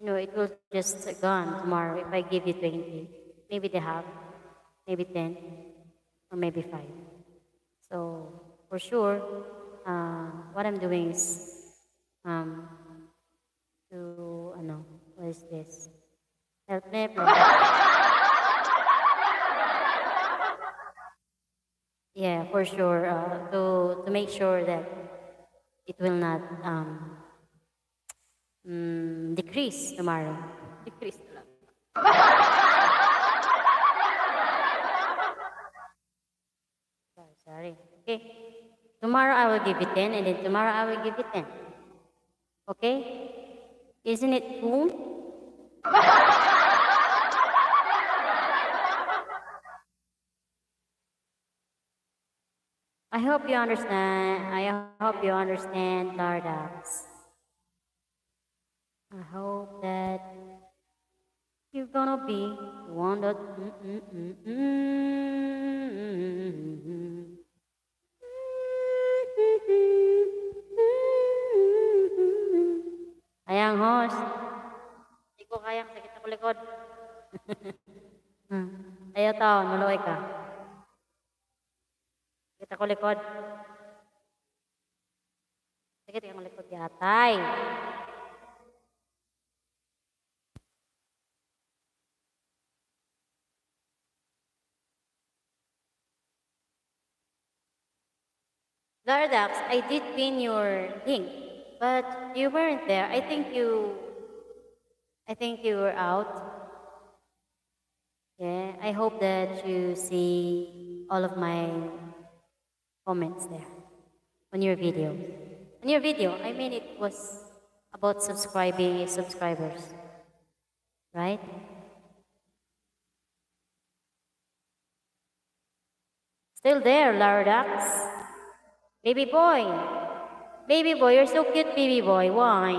it will just gone tomorrow if I give you 20. Maybe the half, maybe 10, or maybe 5. So for sure, what I'm doing is um, to, what is this? Help me, please. Yeah, for sure. To make sure that it will not decrease tomorrow. Decrease na lang. Sorry. Okay. Tomorrow I will give you 10, and then tomorrow I will give you 10. Okay? Isn't it cool? I hope you understand. I hope you understand, Lardax. I hope that you're gonna be the one that. Ayang host. Hindi ko kayang sakit ako likod. Ayaw taon, maluway ka. Sakit ako likod. Sakit ang likod yatay. Lardax, I did pin your link, but you weren't there. I think you were out. Yeah, I hope that you see all of my comments there on your video. On your video, I mean it was about subscribing subscribers, right? Still there, Lardax. Baby boy. Baby boy, you're so cute, baby boy. Why?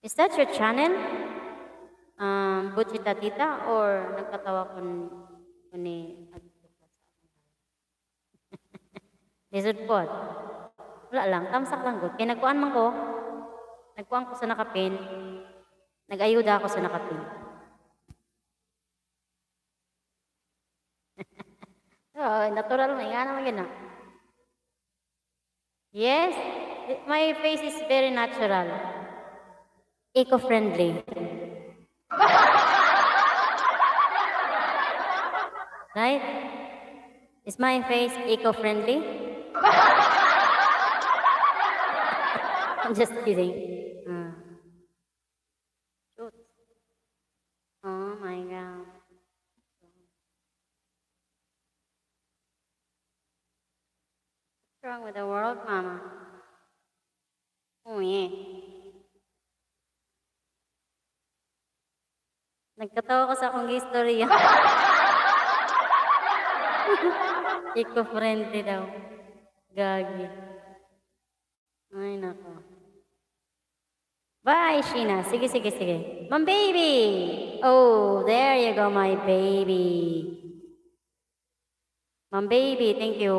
Is that your channel? Buchita Tita or nagkatawa ko ni Lizard Pod? Wala lang, tamsak lang good. Kaya nagkuhan man ko. Nagkuhan ko sa nakapin. Nag-ayuda ako sa nakapin. Oh, natural na. Nga naman yun. Yes, my face is very natural. Eco-friendly. Right? Is my face eco-friendly? I'm just kidding. Shoot. Oh my God. What's wrong with the world, Mama? Oh yeah. Nagkatawa ko sa akong istorya. Eco-friendly daw. Gagi. Ay, nako. Bye, Sheena. Sige, sige, sige. Mom baby! Oh, there you go, my baby. Mom baby, thank you.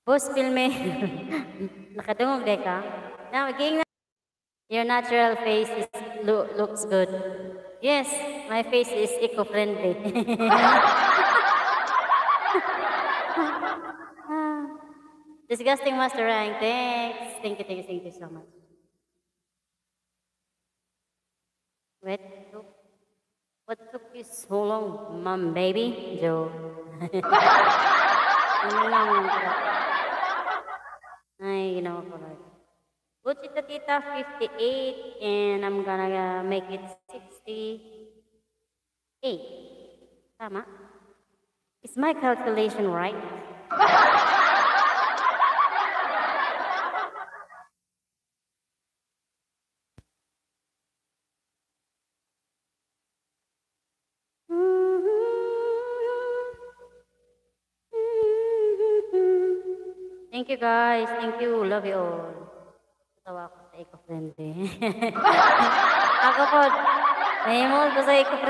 Boss, filme. Nakadungog day ka. Now, again, your natural face looks good. Yes, my face is eco-friendly. Disgusting Master Rank, thanks. Thank you so much. Wait, what took you so long, Mom baby? Joe. Ay, ginawa ko lang. Buchita Tita 58, and I'm gonna make it 68. Tama? Is my calculation right? Thank you guys. Thank you. Love you all. Tawa ako sa eco-friendly. Ako po, nahimol ko sa eco-friendly.